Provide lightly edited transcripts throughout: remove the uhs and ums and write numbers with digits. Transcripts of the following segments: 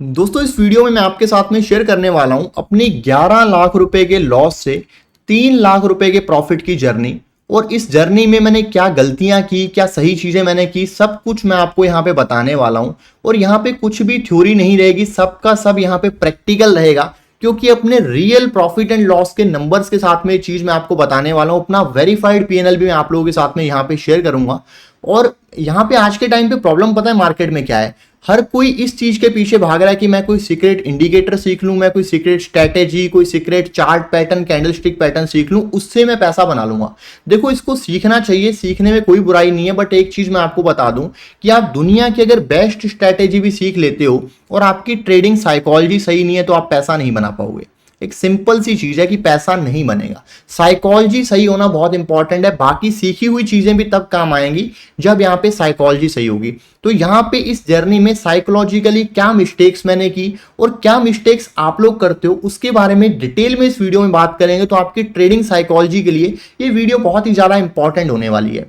दोस्तों इस वीडियो में मैं आपके साथ में शेयर करने वाला हूं अपनी 11 लाख रुपए के लॉस से 3 लाख रुपए के प्रॉफिट की जर्नी। और इस जर्नी में मैंने क्या गलतियां की, क्या सही चीजें मैंने की, सब कुछ मैं आपको यहां पे बताने वाला हूं। और यहां पे कुछ भी थ्योरी नहीं रहेगी, सबका सब यहां पे प्रैक्टिकल रहेगा, क्योंकि अपने रियल प्रॉफिट एंड लॉस के नंबर्स के साथ में ये चीज मैं आपको बताने वाला हूं। अपना वेरीफाइड पीएनएल भी मैं आप लोगों के साथ में यहां पे शेयर करूंगा। और यहां पे आज के टाइम पे प्रॉब्लम पता है मार्केट में क्या है, हर कोई इस चीज के पीछे भाग रहा है कि मैं कोई सीक्रेट इंडिकेटर सीख लूं, मैं कोई सीक्रेट स्ट्रेटेजी, कोई secret chart pattern, candlestick pattern सीख लूं, उससे मैं पैसा बना लूंगा। देखो इसको सीखना चाहिए, सीखने में कोई बुराई नहीं है, बट एक चीज मैं आपको बता दूं कि आप दुनिया की अगर बेस्ट स्ट्रेटेजी भी सीख लेते हो और आपकी ट्रेडिंग साइकोलॉजी सही नहीं है तो आप पैसा नहीं बना पाओगे। एक सिंपल सी चीज है कि पैसा नहीं बनेगा। साइकोलॉजी सही होना बहुत इंपॉर्टेंट है, बाकी सीखी हुई चीजें भी तब काम आएंगी जब यहाँ पे साइकोलॉजी सही होगी। तो यहाँ पे इस जर्नी में साइकोलॉजिकली क्या मिस्टेक्स मैंने की और क्या मिस्टेक्स आप लोग करते हो उसके बारे में डिटेल में इस वीडियो में बात करेंगे। तो आपकी ट्रेडिंग साइकोलॉजी के लिए ये वीडियो बहुत ही ज्यादा इंपॉर्टेंट होने वाली है।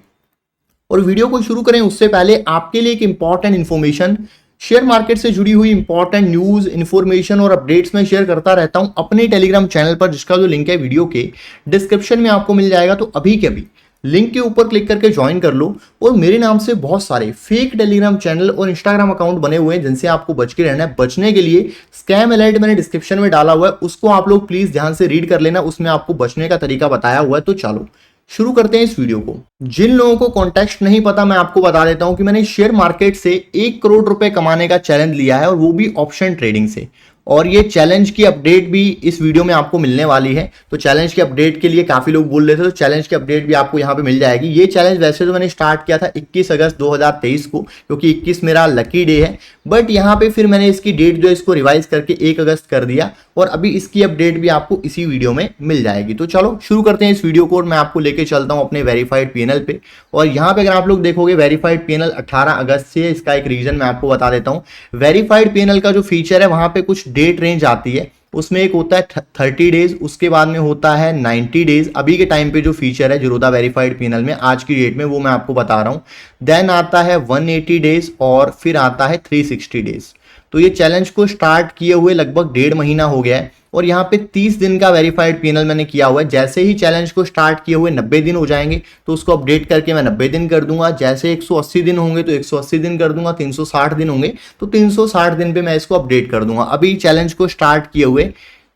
और वीडियो को शुरू करें उससे पहले आपके लिए एक इंपॉर्टेंट इन्फॉर्मेशन, शेयर मार्केट से जुड़ी हुई इंपॉर्टेंट न्यूज, इन्फॉर्मेशन और अपडेट्स में शेयर करता रहता हूं अपने टेलीग्राम चैनल पर, जिसका जो लिंक है वीडियो के डिस्क्रिप्शन में आपको मिल जाएगा। तो अभी के अभी लिंक के ऊपर क्लिक करके ज्वाइन कर लो। और मेरे नाम से बहुत सारे फेक टेलीग्राम चैनल और इंस्टाग्राम अकाउंट बने हुए हैं जिनसे आपको बच के रहना है। बचने के लिए स्कैम अलर्ट मैंने डिस्क्रिप्शन में डाला हुआ है, उसको आप लोग प्लीज ध्यान से रीड कर लेना, उसमें आपको बचने का तरीका बताया हुआ है। तो चलो शुरू करते हैं इस वीडियो को। जिन लोगों को कॉन्टेक्स्ट नहीं पता, मैं आपको बता देता हूं कि मैंने शेयर मार्केट से 1 करोड़ रुपए कमाने का चैलेंज लिया है, और वो भी ऑप्शन ट्रेडिंग से। और ये चैलेंज की अपडेट भी इस वीडियो में आपको मिलने वाली है। तो चैलेंज की अपडेट के लिए काफी लोग बोल रहे थे, तो चैलेंज की अपडेट भी आपको यहाँ पे मिल जाएगी। ये चैलेंज वैसे तो मैंने स्टार्ट किया था 21 अगस्त 2023 को, क्योंकि 21 मेरा लकी डे है। बट यहाँ पे फिर मैंने इसकी डेट जो है इसको रिवाइज करके 1 अगस्त कर दिया, और अभी इसकी अपडेट भी आपको इसी वीडियो में मिल जाएगी। तो चलो शुरू करते हैं इस वीडियो को, और मैं आपको लेके चलता हूँ अपने वेरीफाइड पीएनएल पे। और यहाँ पे अगर आप लोग देखोगे वेरीफाइड पीएनएल 18 अगस्त से, इसका एक रीजन मैं आपको बता देता हूँ। वेरीफाइड पीएनएल का जो फीचर है वहां पे कुछ डेट रेंज आती है, उसमें एक होता है 30 डेज, उसके बाद में होता है 90 डेज। अभी के टाइम पे जो फीचर है जीरोधा वेरीफाइड पीएनएल में आज की डेट में, वो मैं आपको बता रहा हूं। देन आता है 180 डेज और फिर आता है 360 डेज। तो ये चैलेंज को स्टार्ट किए हुए लगभग 1.5 महीना हो गया है, और यहाँ पे 30 दिन का वेरीफाइड पीएनएल मैंने किया हुआ है। जैसे ही चैलेंज को स्टार्ट किए हुए 90 दिन हो जाएंगे तो उसको अपडेट करके मैं 90 दिन कर दूंगा। जैसे 180 दिन होंगे तो 180 दिन कर दूंगा, 360 दिन होंगे तो 360 दिन पे मैं इसको अपडेट कर दूंगा। अभी चैलेंज को स्टार्ट किए हुए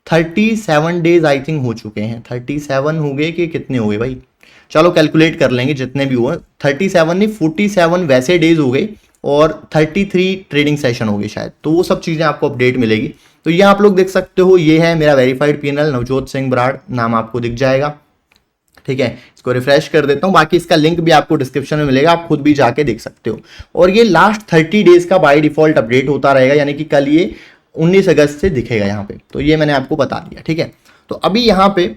37 डेज आई थिंक हो चुके हैं। 37 हो गए कि कितने हो गए भाई, चलो कैलकुलेट कर लेंगे जितने भी हुए। 37 नहीं 47 वैसे डेज हो गए, और 33 ट्रेडिंग सेशन हो गए शायद। तो वो सब चीजें आपको अपडेट मिलेगी। तो ये आप लोग देख सकते हो, ये है मेरा वेरीफाइड पीएनएल, नवजोत सिंह बराड़ नाम आपको दिख जाएगा। ठीक है, इसको रिफ्रेश कर देता हूं, बाकी इसका लिंक भी आपको डिस्क्रिप्शन में मिलेगा, आप खुद भी जाके देख सकते हो। और ये लास्ट 30 डेज का बाय डिफॉल्ट अपडेट होता रहेगा, यानी कि कल ये 19 अगस्त से दिखेगा यहाँ पे। तो ये मैंने आपको बता दिया। ठीक है, तो अभी यहाँ पे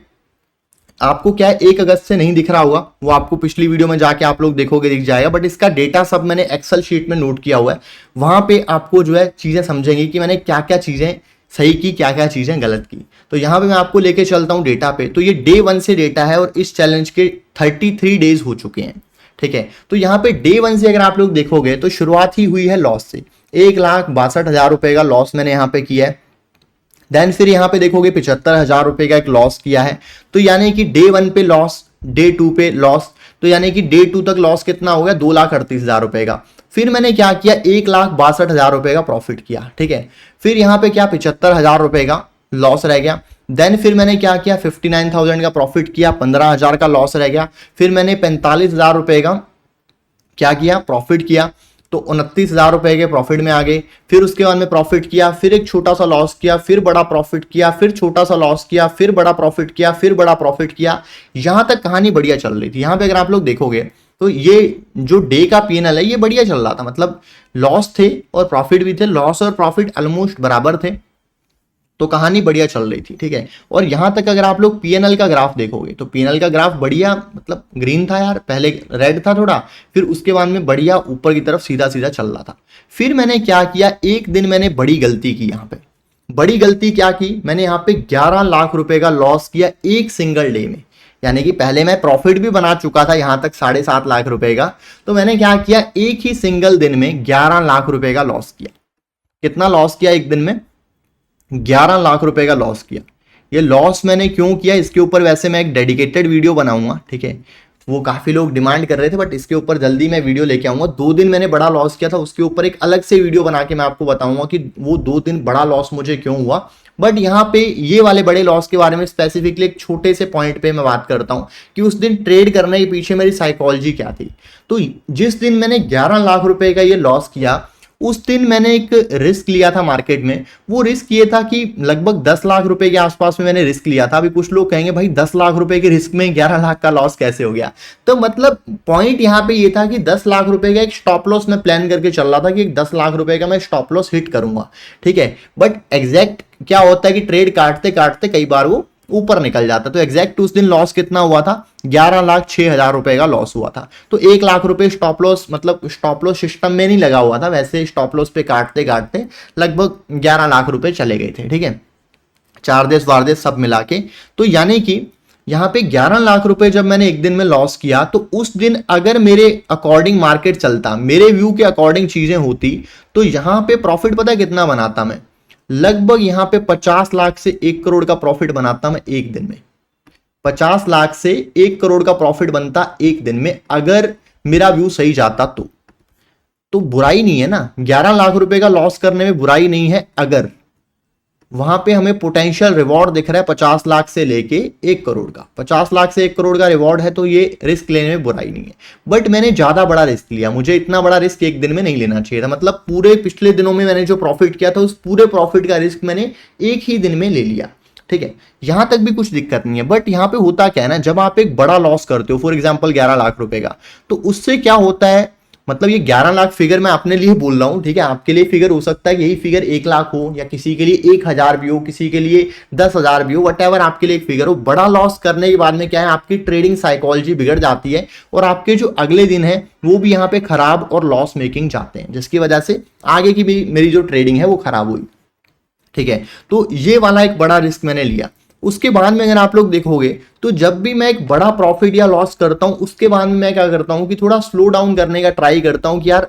आपको क्या है 1 अगस्त से नहीं दिख रहा होगा, वो आपको पिछली वीडियो में जाके आप लोग देखोगे दिख जाएगा। बट इसका डेटा सब मैंने एक्सेल शीट में नोट किया हुआ है, वहां पे आपको जो है चीजें समझेंगे कि मैंने क्या क्या चीजें सही की, क्या क्या चीजें गलत की। तो यहाँ पे मैं आपको लेके चलता हूँ डेटा पे। तो ये डे 1 से डेटा है, और इस चैलेंज के 33 डेज हो चुके हैं। ठीक है, तो यहाँ पे डे 1 से अगर आप लोग देखोगे तो शुरुआत ही हुई है लॉस से। 1,62,000 रुपए का लॉस मैंने यहाँ पे किया है। देन फिर यहाँ पे देखोगे 75,000 रुपए का एक लॉस किया है। तो यानी कि डे 1 पे लॉस, डे 2 पे लॉस, तो यानी कि डे 2 तक लॉस कितना हो गया 2,38,000 रुपए का। फिर मैंने क्या किया 1,62,000 रुपए का प्रॉफिट किया। ठीक है, फिर यहाँ पे क्या 75,000 रुपए का लॉस रह गया। देन फिर मैंने क्या किया 59,000 का प्रॉफिट किया, 15,000 का लॉस रह गया। फिर मैंने 45,000 रुपए का क्या किया प्रॉफिट किया, तो 29,000 रुपए के प्रॉफिट में आ गए। फिर उसके बाद में प्रॉफिट किया, फिर एक छोटा सा लॉस किया, फिर बड़ा प्रॉफिट किया, फिर छोटा सा लॉस किया, फिर बड़ा प्रॉफिट किया, फिर बड़ा प्रॉफिट किया। यहां तक कहानी बढ़िया चल रही थी। यहां पे अगर आप लोग देखोगे तो ये जो डे का पीएनएल है ये बढ़िया चल रहा था, मतलब लॉस थे और प्रॉफिट भी थे, लॉस और प्रॉफिट ऑलमोस्ट बराबर थे, तो कहानी बढ़िया चल रही थी। ठीक है, और यहां तक अगर आप लोग पीएनएल का ग्राफ देखोगे तो पीएनएल का ग्राफ बढ़िया, मतलब ग्रीन था यार, पहले रेड था थोड़ा, फिर उसके बाद में बढ़िया ऊपर की तरफ सीधा सीधा चल रहा था। फिर मैंने क्या किया, एक दिन मैंने बड़ी गलती की। यहाँ पे बड़ी गलती क्या की, मैंने यहाँ पे 11 लाख रुपए का लॉस किया एक सिंगल डे में। यानी कि पहले मैं प्रॉफिट भी बना चुका था यहां तक 7.5 लाख रुपए का, तो मैंने क्या किया एक ही सिंगल दिन में 11 लाख रुपए का लॉस किया। कितना लॉस किया एक दिन में? 11 लाख रुपए का लॉस किया। ये लॉस मैंने क्यों किया, इसके ऊपर वैसे मैं एक डेडिकेटेड वीडियो बनाऊंगा, ठीक है। वो काफी लोग डिमांड कर रहे थे, बट इसके ऊपर जल्दी मैं वीडियो लेके आऊंगा। 2 दिन मैंने बड़ा लॉस किया था, उसके ऊपर एक अलग से वीडियो बना के मैं आपको बताऊंगा कि वो 2 दिन बड़ा लॉस मुझे क्यों हुआ। बट यहाँ पे ये वाले बड़े लॉस के बारे में स्पेसिफिकली एक छोटे से पॉइंट पे मैं बात करता हूँ कि उस दिन ट्रेड करने के पीछे मेरी साइकोलॉजी क्या थी। तो जिस दिन मैंने 11 लाख रुपए का ये लॉस किया, उस दिन मैंने एक रिस्क लिया था मार्केट में। वो रिस्क ये था कि लगभग 10 लाख रुपए के आसपास में मैंने रिस्क लिया था। अभी कुछ लोग कहेंगे भाई 10 लाख रुपए के रिस्क में 11 लाख का लॉस कैसे हो गया? तो मतलब पॉइंट यहाँ पे ये था कि 10 लाख रुपए का एक स्टॉप लॉस मैं प्लान करके चल रहा था कि 10 लाख रुपए का मैं स्टॉप लॉस हिट करूंगा, ठीक है। बट एग्जैक्ट क्या होता है कि ट्रेड काटते काटते कई बार वो ऊपर निकल जाता। तो एग्जैक्ट उस दिन लॉस कितना हुआ था? 11,06,000 रुपए का लॉस हुआ था। तो 1 लाख रुपए स्टॉप लॉस, मतलब स्टॉप लॉस सिस्टम में नहीं लगा हुआ था, वैसे स्टॉप लॉस पे काटते काटते लगभग 11 लाख रुपए चले गए थे, ठीक है, चार्जेस वार्जेस सब मिला के। तो यानी कि यहाँ पे 11 लाख रुपए जब मैंने एक दिन में लॉस किया, तो उस दिन अगर मेरे अकॉर्डिंग मार्केट चलता, मेरे व्यू के अकॉर्डिंग चीजें होती, तो यहाँ पे प्रॉफिट पता है कितना बनाता मैं? लगभग यहाँ पे 50 लाख से 1 करोड़ का प्रॉफिट बनाता मैं एक दिन में। 50 लाख से 1 करोड़ का प्रॉफिट बनता एक दिन में, अगर मेरा व्यू सही जाता तो बुराई नहीं है ना। 11 लाख रुपए का लॉस करने में बुराई नहीं है, अगर वहां पे हमें पोटेंशियल रिवॉर्ड दिख रहा है 50 लाख से लेके 1 करोड़ का। 50 लाख से 1 करोड़ का रिवॉर्ड है, तो ये रिस्क लेने में बुराई नहीं है। बट मैंने ज्यादा बड़ा रिस्क लिया, मुझे इतना बड़ा रिस्क एक दिन में नहीं लेना चाहिए था। मतलब पूरे पिछले दिनों में मैंने जो प्रॉफिट किया था, उस पूरे प्रॉफिट का रिस्क मैंने एक ही दिन में ले लिया, ठीक है। यहां तक भी कुछ दिक्कत नहीं है। बट यहां पे होता क्या है ना, जब आप एक बड़ा लॉस करते हो, फॉर एग्जांपल 11 लाख रुपए का, तो उससे क्या होता है, मतलब ये 11 लाख फिगर मैं अपने लिए बोल रहा हूं, ठीक है। आपके लिए फिगर हो सकता है यही फिगर 1 लाख हो, या किसी के लिए 1,000 भी हो, किसी के लिए 10,000 भी हो, वट आपके लिए एक फिगर हो। बड़ा लॉस करने के बाद में क्या है, आपकी ट्रेडिंग साइकोलॉजी बिगड़ जाती है, और आपके जो अगले दिन है वो भी यहाँ पे खराब और लॉस मेकिंग जाते हैं, जिसकी वजह से आगे की भी मेरी जो ट्रेडिंग है वो खराब हुई, ठीक है। तो ये वाला एक बड़ा रिस्क मैंने लिया। उसके बाद में अगर आप लोग देखोगे, तो जब भी मैं एक बड़ा प्रॉफिट या लॉस करता हूं, उसके बाद में मैं क्या करता हूं कि थोड़ा स्लो डाउन करने का ट्राई करता हूं कि यार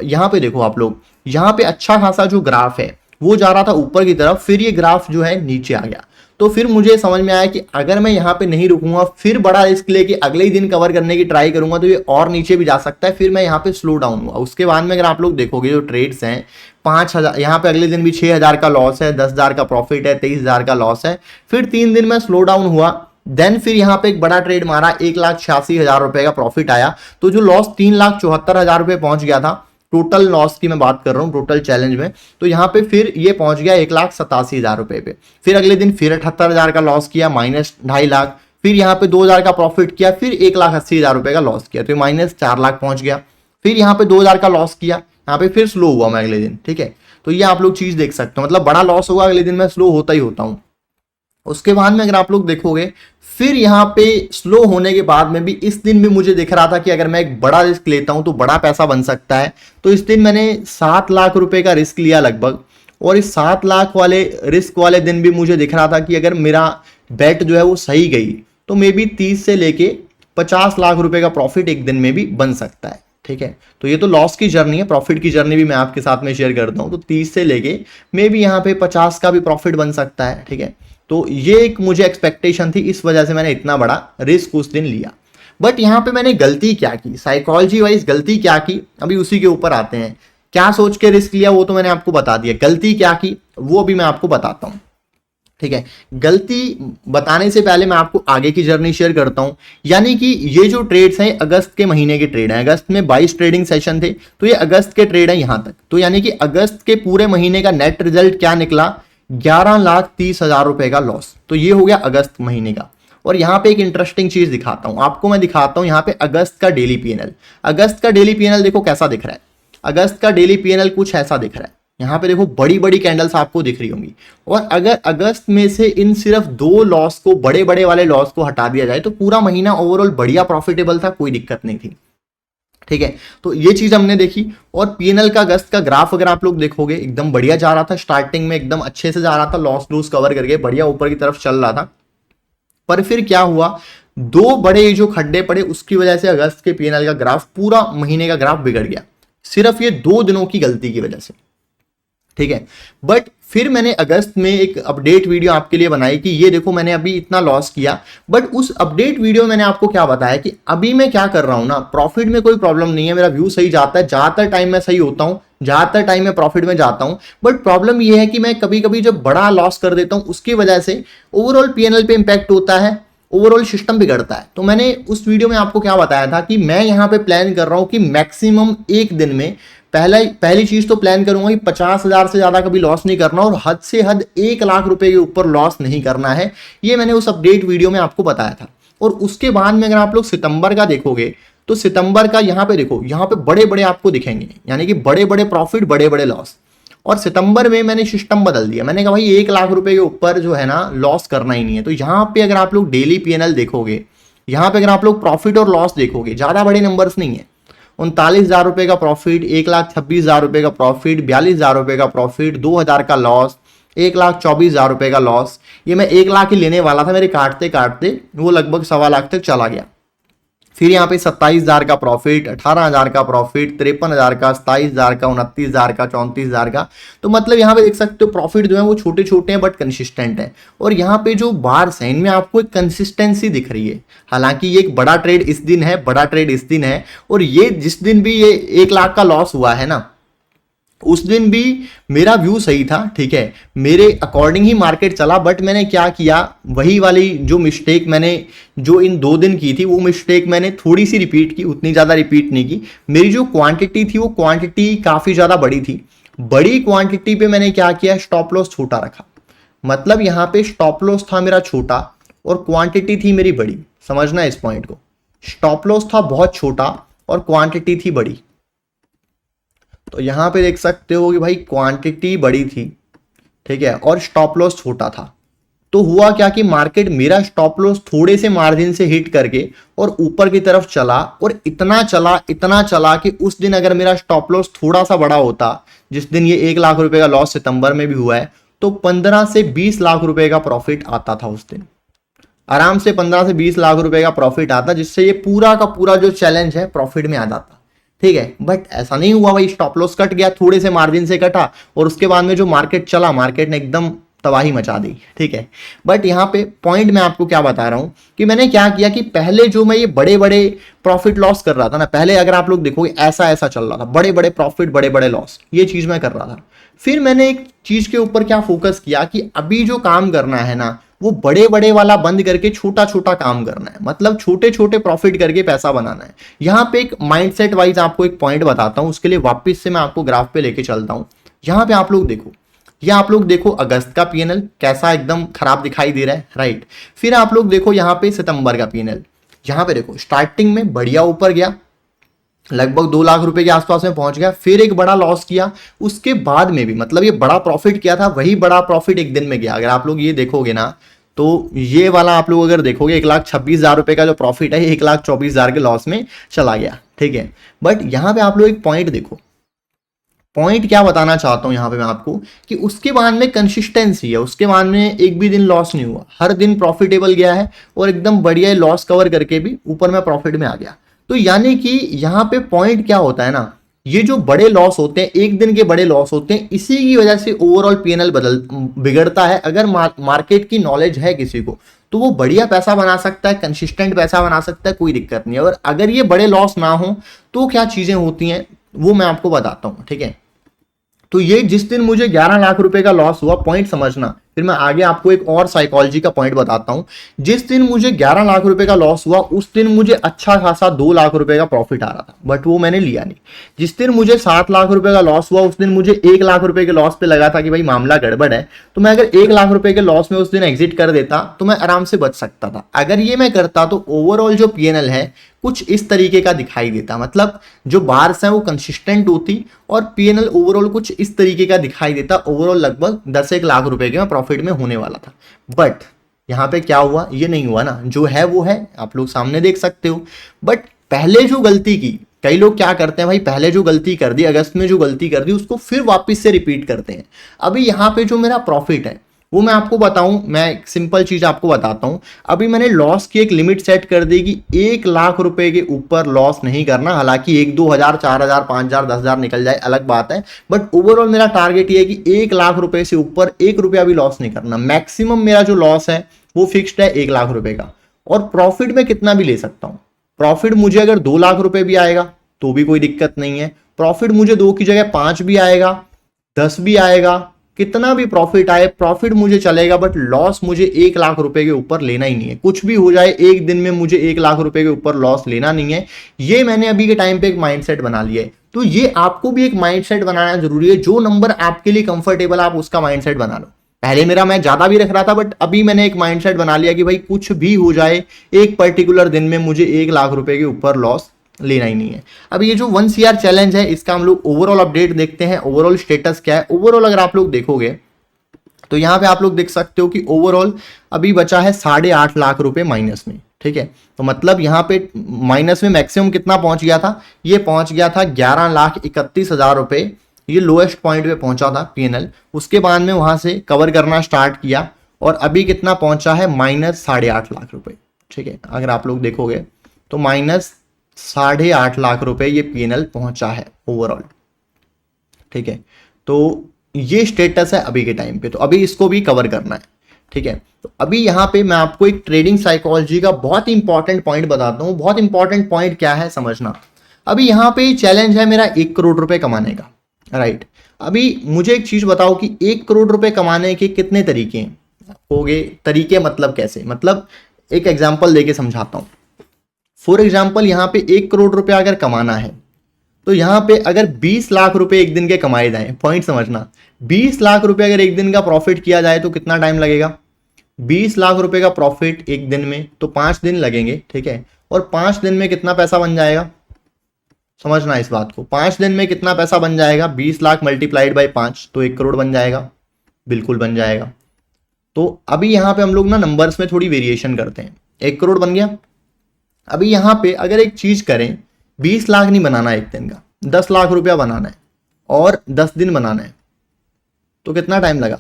यहां पे देखो आप लोग, यहां पे अच्छा खासा जो ग्राफ है वो जा रहा था ऊपर की तरफ, फिर ये ग्राफ जो है नीचे आ गया। तो फिर मुझे समझ में आया कि अगर मैं यहाँ पे नहीं रुकूंगा, फिर बड़ा रिस्क लेके अगले ही दिन कवर करने की ट्राई करूंगा, तो ये और नीचे भी जा सकता है। फिर मैं यहाँ पे स्लो डाउन हुआ। उसके बाद में अगर आप लोग देखोगे जो ट्रेड्स हैं, 5,000, यहाँ पे अगले दिन भी 6,000 का लॉस है, 10,000 का प्रॉफिट है, 23,000 का लॉस है। फिर 3 दिन में स्लो डाउन हुआ, देन फिर यहाँ पे एक बड़ा ट्रेड मारा, 1,86,000 रुपए का प्रॉफिट आया। तो जो लॉस 3,74,000 रुपए पहुंच गया था, टोटल लॉस की मैं बात कर रहा हूं, टोटल चैलेंज में, तो यहाँ पे फिर ये पहुंच गया 1,87,000 रुपए पे। फिर अगले दिन फिर 78,000 का लॉस किया, -2.5 लाख। फिर यहाँ पे 2,000 का प्रॉफिट किया, फिर 1,80,000 रुपए का लॉस किया, तो -4 लाख पहुंच गया। फिर यहाँ पे 2,000 का लॉस किया, यहाँ पे फिर स्लो हुआ मैं अगले दिन, ठीक है। तो ये आप लोग चीज देख सकते हो, मतलब बड़ा लॉस होगा, अगले दिन मैं स्लो होता ही होता हूं। उसके बाद में अगर आप लोग देखोगे, फिर यहाँ पे स्लो होने के बाद में भी इस दिन भी मुझे दिख रहा था कि अगर मैं एक बड़ा रिस्क लेता हूं तो बड़ा पैसा बन सकता है। तो इस दिन मैंने 7 लाख रुपए का रिस्क लिया लगभग, और इस 7 लाख वाले रिस्क वाले दिन भी मुझे दिख रहा था कि अगर मेरा बेट जो है वो सही गई, तो मे बी 30 से लेके 50 लाख रुपए का प्रॉफिट एक दिन में भी बन सकता है, ठीक है। तो ये तो लॉस की जर्नी है, प्रॉफिट की जर्नी भी मैं आपके साथ में शेयर करता हूं। तो 30 से लेके मे बी यहाँ पे 50 का भी प्रॉफिट बन सकता है, ठीक है। तो ये एक मुझे एक्सपेक्टेशन थी, इस वजह से मैंने इतना बड़ा रिस्क उस दिन लिया। बट यहाँ पे मैंने गलती क्या की, साइकोलॉजी वाइज गलती क्या की, अभी उसी के ऊपर आते हैं। क्या सोच के रिस्क लिया वो तो मैंने आपको बता दिया, गलती क्या की वो भी मैं आपको बताता हूं, ठीक है। गलती बताने से पहले मैं आपको आगे की जर्नी शेयर करता हूं। यानी कि ये जो ट्रेड्स हैं अगस्त के महीने के ट्रेड हैं, अगस्त में 22 ट्रेडिंग सेशन थे, तो ये अगस्त के ट्रेड है यहां तक। तो यानी कि अगस्त के पूरे महीने का नेट रिजल्ट क्या निकला, 11,30,000 रुपए का लॉस। तो ये हो गया अगस्त महीने का। और यहां पे एक इंटरेस्टिंग चीज दिखाता हूं आपको, मैं दिखाता हूं यहां पे अगस्त का डेली पीएनएल। अगस्त का डेली पीएनएल देखो कैसा दिख रहा है। अगस्त का डेली पीएनएल कुछ ऐसा दिख रहा है। यहां पे देखो बड़ी बड़ी कैंडल्स आपको दिख रही होंगी। और अगर अगस्त में से इन सिर्फ 2 लॉस को, बड़े बड़े वाले लॉस को हटा दिया जाए, तो पूरा महीना ओवरऑल बढ़िया प्रॉफिटेबल था, कोई दिक्कत नहीं थी, ठीक है। तो ये चीज हमने देखी। और पीएनएल का अगस्त का ग्राफ अगर आप लोग देखोगे, एकदम बढ़िया जा रहा था, स्टार्टिंग में एकदम अच्छे से जा रहा था, लॉस लूज कवर करके बढ़िया ऊपर की तरफ चल रहा था। पर फिर क्या हुआ, 2 बड़े जो खड्डे पड़े, उसकी वजह से अगस्त के पीएनएल का ग्राफ, पूरा महीने का ग्राफ बिगड़ गया, सिर्फ ये 2 दिनों की गलती की वजह से। ठीक है। बट फिर मैंने अगस्त में एक अपडेट वीडियो आपके लिए बनाई कि ये देखो मैंने अभी इतना लॉस किया, बट उस अपडेट वीडियो में मैंने आपको क्या बताया कि अभी मैं क्या कर रहा हूं ना, प्रॉफिट में कोई प्रॉब्लम नहीं है, मेरा व्यू सही जाता है, ज्यादातर टाइम मैं सही होता हूं, ज्यादातर टाइम में प्रॉफिट में जाता हूं। बट प्रॉब्लम यह है कि मैं कभी कभी जब बड़ा लॉस कर देता हूं उसकी वजह से ओवरऑल पीएनएल पे इंपैक्ट होता है, ओवरऑल सिस्टम बिगड़ता है। तो मैंने उस वीडियो में आपको क्या बताया था कि मैं यहां पे प्लान कर रहा हूं कि मैक्सिमम एक दिन में पहली चीज तो प्लान करूंगा कि 50,000 से ज्यादा कभी लॉस नहीं करना और हद से हद 1 लाख रुपए के ऊपर लॉस नहीं करना है। ये मैंने उस अपडेट वीडियो में आपको बताया था। और उसके बाद में अगर आप लोग सितंबर का देखोगे तो सितंबर का यहां पे देखो, यहां पे बड़े बड़े आपको दिखेंगे, यानी कि बड़े बड़े प्रॉफिट बड़े बड़े लॉस। और सितंबर में मैंने सिस्टम बदल दिया, मैंने कहा भाई 1 लाख रुपए के ऊपर जो है ना लॉस करना ही नहीं है। तो यहां पे अगर आप लोग डेली पीएनएल देखोगे, यहां पे अगर आप लोग प्रॉफिट और लॉस देखोगे, ज्यादा बड़े नंबर्स नहीं है। 39,000 रुपए का प्रॉफिट, 1,26,000 रुपए का प्रॉफिट, 42,000 रुपए का प्रॉफिट, 2,000 का लॉस, 1,24,000 रुपए का लॉस। ये मैं 1 लाख ही लेने वाला था, मेरे काटते काटते वो लगभग 1.25 लाख तक चला गया। फिर यहाँ पे 27,000 का प्रॉफिट, 18,000 का प्रॉफिट, 53,000 का, 27,000 का, 29,000 का, 34,000 का। तो मतलब यहाँ पे देख सकते हो प्रॉफिट जो है वो छोटे छोटे हैं बट कंसिस्टेंट है। और यहाँ पे जो बार्स हैं इनमें आपको एक कंसिस्टेंसी दिख रही है। हालांकि ये एक बड़ा ट्रेड इस दिन है, बड़ा ट्रेड इस दिन है, और ये जिस दिन भी ये 1 लाख का लॉस हुआ है ना, उस दिन भी मेरा व्यू सही था, ठीक है, मेरे अकॉर्डिंग ही मार्केट चला। बट मैंने क्या किया, वही वाली जो मिस्टेक मैंने जो इन 2 दिन की थी, वो मिस्टेक मैंने थोड़ी सी रिपीट की, उतनी ज्यादा रिपीट नहीं की। मेरी जो क्वांटिटी थी वो क्वांटिटी काफी ज्यादा बड़ी थी। बड़ी क्वांटिटी पे मैंने क्या किया, स्टॉप लॉस छोटा रखा। मतलब यहां पे स्टॉप लॉस था मेरा छोटा और क्वांटिटी थी मेरी बड़ी। समझना इस पॉइंट को, स्टॉप लॉस था बहुत छोटा और क्वांटिटी थी बड़ी। तो यहां पे देख सकते हो कि भाई क्वांटिटी बड़ी थी, ठीक है, और स्टॉप लॉस छोटा था। तो हुआ क्या कि मार्केट मेरा स्टॉप लॉस थोड़े से मार्जिन से हिट करके और ऊपर की तरफ चला, और इतना चला कि उस दिन अगर मेरा स्टॉप लॉस थोड़ा सा बड़ा होता, जिस दिन ये 1 लाख रुपए का लॉस सितंबर में भी हुआ है, तो 15 से 20 लाख रुपए का प्रॉफिट आता था उस दिन। आराम से 15 से 20 लाख रुपए का प्रॉफिट आता, जिससे ये पूरा का पूरा जो चैलेंज है प्रॉफिट में आ जाता, ठीक है। बट ऐसा नहीं हुआ भाई, स्टॉप लॉस कट गया, थोड़े से मार्जिन से कटा, और उसके बाद में जो मार्केट चला, मार्केट ने एकदम तबाही मचा दी, ठीक है। बट यहाँ पे पॉइंट मैं आपको क्या बता रहा हूं कि मैंने क्या किया कि पहले जो मैं ये बड़े बड़े प्रॉफिट लॉस कर रहा था ना, पहले अगर आप लोग देखोगे ऐसा ऐसा चल रहा था, बड़े बड़े प्रॉफिट बड़े बड़े लॉस, ये चीज मैं कर रहा था। फिर मैंने एक चीज के ऊपर क्या फोकस किया कि अभी जो काम करना है ना, वो बड़े बड़े वाला बंद करके छोटा छोटा काम करना है, मतलब छोटे छोटे प्रॉफिट करके पैसा बनाना है। यहां पे एक माइंडसेट वाइज आपको एक पॉइंट बताता हूं, उसके लिए वापस से मैं आपको ग्राफ पे लेके चलता हूं। यहां पे आप लोग देखो, या आप लोग देखो अगस्त का पीएनएल कैसा एकदम खराब दिखाई दे रहा है, राइट। फिर आप लोग देखो यहाँ पे सितंबर का पीएनएल, यहां पे देखो स्टार्टिंग में बढ़िया ऊपर गया, लगभग 2 लाख रुपए के आसपास में पहुंच गया, फिर एक बड़ा लॉस किया, उसके बाद में भी मतलब ये बड़ा प्रॉफिट किया था, वही बड़ा प्रॉफिट एक दिन में गया। अगर आप लोग ये देखोगे ना, तो ये वाला आप लोग अगर देखोगे 1,26,000 रुपए का जो प्रॉफिट है, 1,24,000 के लॉस में चला गया, ठीक है। बट यहां पे आप लोग एक पॉइंट देखो, पॉइंट क्या बताना चाहता हूं यहां पे मैं आपको कि उसके बाद में कंसिस्टेंसी है, उसके बाद में एक भी दिन लॉस नहीं हुआ, हर दिन प्रॉफिटेबल गया है, और एकदम बढ़िया लॉस कवर करके भी ऊपर में प्रॉफिट में आ गया। तो यानी कि यहां पे पॉइंट क्या होता है ना, ये जो बड़े लॉस होते हैं, एक दिन के बड़े लॉस होते हैं, इसी की वजह से ओवरऑल पीएनएल बिगड़ता है। अगर मार्केट की नॉलेज है किसी को, तो वो बढ़िया पैसा बना सकता है, कंसिस्टेंट पैसा बना सकता है, कोई दिक्कत नहीं है। और अगर ये बड़े लॉस ना हो तो क्या चीजें होती हैं वो मैं आपको बताता हूं, ठीक है। तो ये जिस दिन मुझे 11 लाख रुपए का लॉस हुआ, पॉइंट समझना, फिर मैं आगे आपको एक और साइकोलॉजी का पॉइंट बताता हूं। जिस दिन मुझे 11 लाख रुपए का लॉस हुआ, उस दिन मुझे अच्छा खासा 2 लाख रुपए का प्रॉफिट आ रहा था, बट वो मैंने लिया नहीं। जिस दिन मुझे 7 लाख रुपए का लॉस हुआ, उस दिन मुझे 1 लाख रुपए के लॉस पे लगा था कि भाई मामला गड़बड़ है, तो मैं अगर 1 लाख रुपए के लॉस में उस दिन एग्जिट कर देता तो मैं आराम से बच सकता था। अगर ये मैं करता तो ओवरऑल जो पीएनएल है कुछ इस तरीके का दिखाई देता, मतलब जो बार्स हैं वो कंसिस्टेंट होती और पीएनएल ओवरऑल कुछ इस तरीके का दिखाई देता। ओवरऑल लगभग 10-1 लाख रुपए के प्रॉफिट में होने वाला था। बट यहां पे क्या हुआ, ये नहीं हुआ ना, जो है वो है, आप लोग सामने देख सकते हो। बट पहले जो गलती की, कई लोग क्या करते हैं भाई, पहले जो गलती कर दी, अगस्त में जो गलती कर दी, उसको फिर वापस से रिपीट करते हैं। अभी यहां पे जो मेरा प्रॉफिट है वो मैं आपको बताऊं, मैं एक सिंपल चीज आपको बताता हूं। अभी मैंने लॉस की एक लिमिट सेट कर दी कि 1 लाख रुपए के ऊपर लॉस नहीं करना। हालांकि 1-2 हजार, 4 हजार, 5 हजार, 10 हजार निकल जाए अलग बात है, बट ओवरऑल मेरा टारगेट ये है कि 1 लाख रुपए से ऊपर 1 रुपया भी लॉस नहीं करना। मैक्सिमम मेरा जो लॉस है वो फिक्स्ड है 1 लाख रुपए का, और प्रॉफिट में कितना भी ले सकता हूं। प्रॉफिट मुझे अगर 2 लाख रुपए भी आएगा तो भी कोई दिक्कत नहीं है। प्रॉफिट मुझे 2 की जगह 5 भी आएगा, 10 भी आएगा, कितना भी प्रॉफिट आए, प्रॉफिट मुझे चलेगा, बट लॉस मुझे 1 लाख रुपए के ऊपर लेना ही नहीं है। कुछ भी हो जाए, एक दिन में मुझे 1 लाख रुपए के ऊपर लॉस लेना नहीं है। ये मैंने अभी के टाइम पे एक माइंडसेट बना लिया है। तो ये आपको भी एक माइंडसेट बनाना जरूरी है। जो नंबर आपके लिए कंफर्टेबल आप उसका माइंडसेट बना लो। पहले मेरा मैं ज्यादा भी रख रहा था, बट अभी मैंने एक माइंडसेट बना लिया कि भाई कुछ भी हो जाए, एक पर्टिकुलर दिन में मुझे 1 लाख रुपए के ऊपर लॉस लेना ही नहीं है। अब ये जो 1 CR चैलेंज है, इसका हम लोग ओवरऑल अपडेट देखते हैं। ओवरऑल स्टेटस क्या है? ओवरऑल अगर आप लोग देखोगे तो यहां पे आप लोग देख सकते हो कि ओवरऑल अभी बचा है 8.5 लाख रुपए माइनस में। ठीक है, तो मतलब यहां पे माइनस में मैक्सिमम कितना पहुंच गया था? ये पहुंच गया था 11,31,000 रुपए। ये लोएस्ट पॉइंट पे पहुंचा था पीएनएल। उसके बाद में वहां से कवर करना स्टार्ट किया, और अभी कितना पहुंचा है? -8.5 लाख रुपए। ठीक है, अगर आप लोग देखोगे तो -8.5 लाख रुपए ये पीएनएल पहुंचा है ओवरऑल। ठीक है, तो ये स्टेटस है अभी के टाइम पे। तो अभी इसको भी कवर करना है। ठीक है, तो अभी यहाँ पे मैं आपको एक ट्रेडिंग साइकोलॉजी का बहुत इंपॉर्टेंट पॉइंट बताता हूँ। बहुत इंपॉर्टेंट पॉइंट क्या है समझना। अभी यहाँ पे चैलेंज है मेरा 1 करोड़ रुपए कमाने का, राइट। अभी मुझे एक चीज बताओ कि 1 करोड़ रुपए कमाने के कितने तरीके हैं? होगे तरीके मतलब कैसे? मतलब एक एग्जाम्पल देके समझाता हूँ। फॉर एग्जाम्पल, यहाँ पे 1 करोड़ रुपया अगर कमाना है तो यहाँ पे अगर 20 लाख रुपए एक दिन के कमाए जाए, पॉइंट समझना, 20 लाख रुपए अगर एक दिन का प्रॉफिट किया जाए तो कितना टाइम लगेगा? 20 लाख रुपए का प्रॉफिट एक दिन में तो 5 दिन लगेंगे। ठीक है, और 5 दिन में कितना पैसा बन जाएगा? समझना इस बात को। 5 दिन में कितना पैसा बन जाएगा? 20 लाख मल्टीप्लाइड बाई 5 तो 1 करोड़ बन जाएगा। बिल्कुल बन जाएगा। तो अभी यहाँ पे हम लोग ना नंबर्स में थोड़ी वेरिएशन करते हैं। 1 करोड़ बन गया। अभी यहाँ पे अगर एक चीज करें, 20 लाख नहीं बनाना एक दिन का, 10 लाख रुपया बनाना है और 10 दिन बनाना है, तो कितना टाइम लगा?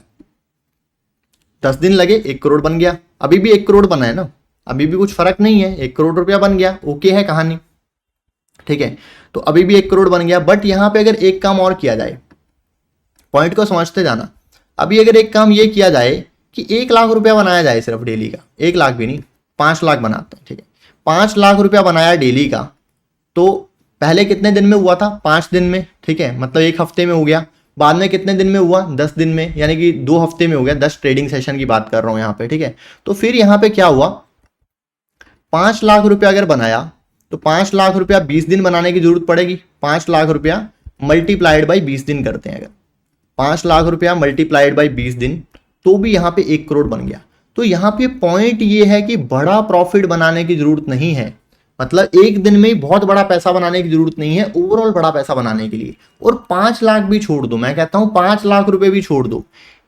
10 दिन लगे, 1 करोड़ बन गया। अभी भी 1 करोड़ बना है ना, अभी भी कुछ फर्क नहीं है, 1 करोड़ रुपया बन गया, ओके है कहानी। ठीक है, तो अभी भी 1 करोड़ बन गया। बट यहां पे अगर एक काम और किया जाए, पॉइंट को समझते जाना। अभी अगर एक काम ये किया जाए कि 1 लाख रुपया बनाया जाए सिर्फ डेली का, 1 लाख भी नहीं, 5 लाख बनाते हैं। ठीक है, 5 लाख रुपया बनाया डेली का, तो पहले कितने दिन में हुआ था? 5 दिन में। ठीक है, मतलब 1 हफ्ते में हो गया। बाद में कितने दिन में हुआ? 10 दिन में, यानी कि 2 हफ्ते में हो गया। 10 ट्रेडिंग सेशन की बात कर रहा हूं यहाँ पे। ठीक है, तो फिर यहाँ पे क्या हुआ? 5 लाख रुपया अगर बनाया तो 5 लाख रुपया 20 दिन बनाने की जरूरत पड़ेगी। 5 लाख रुपया मल्टीप्लाइड बाई 20 दिन करते हैं अगर, 5 लाख रुपया मल्टीप्लाइड बाई 20 दिन, तो भी यहाँ पे 1 करोड़ बन गया। तो यहाँ पे पॉइंट ये है कि बड़ा प्रॉफिट बनाने की जरूरत नहीं है। मतलब एक दिन में ही बहुत बड़ा पैसा बनाने की जरूरत नहीं है ओवरऑल बड़ा पैसा बनाने के लिए। और 5 लाख भी छोड़ दो, मैं कहता हूं 5 लाख रुपए भी छोड़ दो,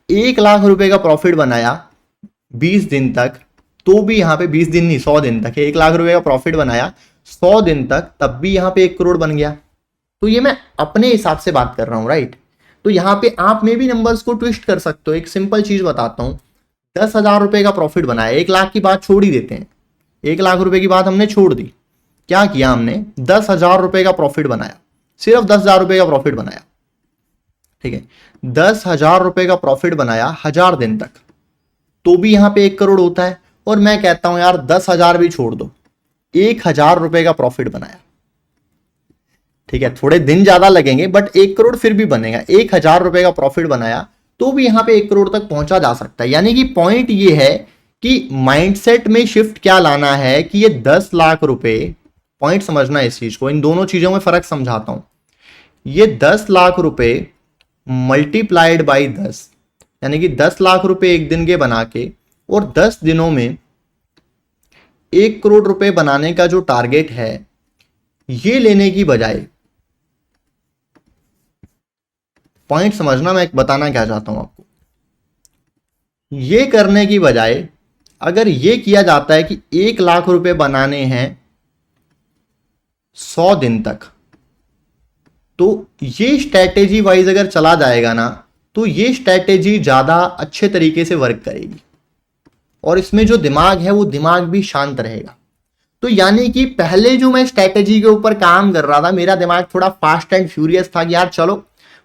1 लाख रुपए का प्रॉफिट बनाया 20 दिन तक, तो भी यहाँ पे 20 दिन नहीं 100 दिन तक है, 1 लाख रुपए का प्रॉफिट बनाया 100 दिन तक, तब भी यहाँ पे 1 करोड़ बन गया। तो ये मैं अपने हिसाब से बात कर रहा हूं, राइट। तो यहाँ पे आप में भी नंबर्स को ट्विस्ट कर सकते हो। एक सिंपल चीज बताता हूं, 10,000 रुपए का प्रॉफिट बनाया, 1 लाख की बात छोड़ ही देते हैं, 1 लाख रुपए की बात हमने छोड़ दी। क्या किया हमने? 10,000 रुपए का प्रॉफिट बनाया, सिर्फ 10,000 रुपए का प्रॉफिट बनाया। ठीक है, 10,000 रुपए का प्रॉफिट बनाया 1000 दिन तक, तो भी यहां पे 1 करोड़ होता है। और मैं कहता हूं यार 10,000 भी छोड़ दो, 1,000 रुपए का प्रॉफिट बनाया। ठीक है, थोड़े दिन ज्यादा लगेंगे बट 1 करोड़ फिर भी बनेगा। 1,000 रुपए का प्रॉफिट बनाया तो भी यहां पे 1 करोड़ तक पहुंचा जा सकता है। यानी कि पॉइंट ये है कि माइंडसेट में शिफ्ट क्या लाना है कि ये 10 लाख रुपए, पॉइंट समझना इस चीज को, इन दोनों चीजों में फर्क समझाता हूं। ये 10 लाख रुपए मल्टीप्लाइड बाई 10, यानी कि 10 लाख रुपए एक दिन के बना के और 10 दिनों में 1 करोड़ रुपए बनाने का जो टारगेट है, ये लेने की बजाय, पॉइंट समझना मैं बताना क्या चाहता हूं आपको, ये करने की बजाय अगर ये किया जाता है कि 1 लाख रुपए बनाने हैं 100 दिन तक, तो ये स्ट्रैटेजी वाइज अगर चला जाएगा ना, तो ये स्ट्रैटेजी ज़्यादा अच्छे तरीके से वर्क करेगी और इसमें जो दिमाग है वो दिमाग भी शांत रहेगा। तो यानी कि पहले जो मैं स्ट्रैटेजी के ऊपर काम कर रहा था, मेरा दिमाग थोड़ा फास्ट एंड फ्यूरियस था कि यार चलो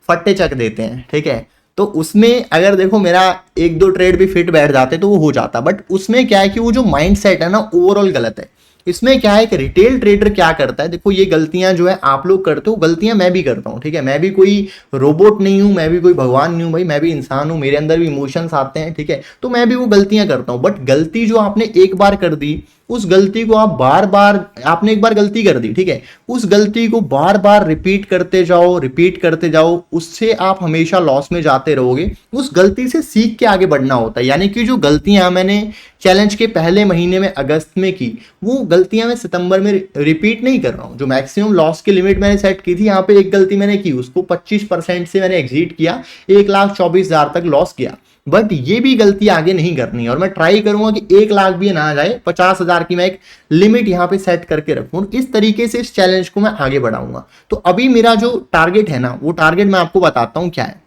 फट्टे चक देते हैं, ठीक है। तो उसमें अगर देखो मेरा एक दो ट्रेड भी फिट बैठ जाते तो वो हो जाता, बट उसमें क्या है कि वो जो माइंड सेट है ना ओवरऑल गलत है। इसमें क्या है कि रिटेल ट्रेडर क्या करता है, देखो ये गलतियां जो है आप लोग करते हो, गलतियां मैं भी करता हूं, ठीक है। मैं भी कोई रोबोट नहीं हूं, मैं भी कोई भगवान नहीं हूं भाई, मैं भी इंसान हूं, मेरे अंदर भी इमोशंस आते हैं, ठीक है। तो मैं भी वो गलतियां करता हूं, बट गलती जो आपने एक बार कर दी उस गलती को आप बार बार, आपने एक बार गलती कर दी, ठीक है, उस गलती को बार बार रिपीट करते जाओ, रिपीट करते जाओ, उससे आप हमेशा लॉस में जाते रहोगे। उस गलती से सीख के आगे बढ़ना होता है। यानी कि जो गलतियां मैंने चैलेंज के पहले महीने में अगस्त में की, वो गलतियां मैं सितंबर में रिपीट नहीं कर रहा हूं। जो मैक्सिमम लॉस की लिमिट मैंने सेट की थी, यहाँ पे एक गलती मैंने की, उसको 25% से मैंने एग्जिट किया, 1,24,000 तक लॉस किया। बट ये भी गलती आगे नहीं करनी है और मैं ट्राई करूंगा कि 1 लाख भी ना आ जाए, 50,000 की मैं एक लिमिट यहाँ पे सेट करके रखूं। इस तरीके से इस चैलेंज को मैं आगे बढ़ाऊंगा। तो अभी मेरा जो टारगेट है ना, वो टारगेट मैं आपको बताता हूं क्या है।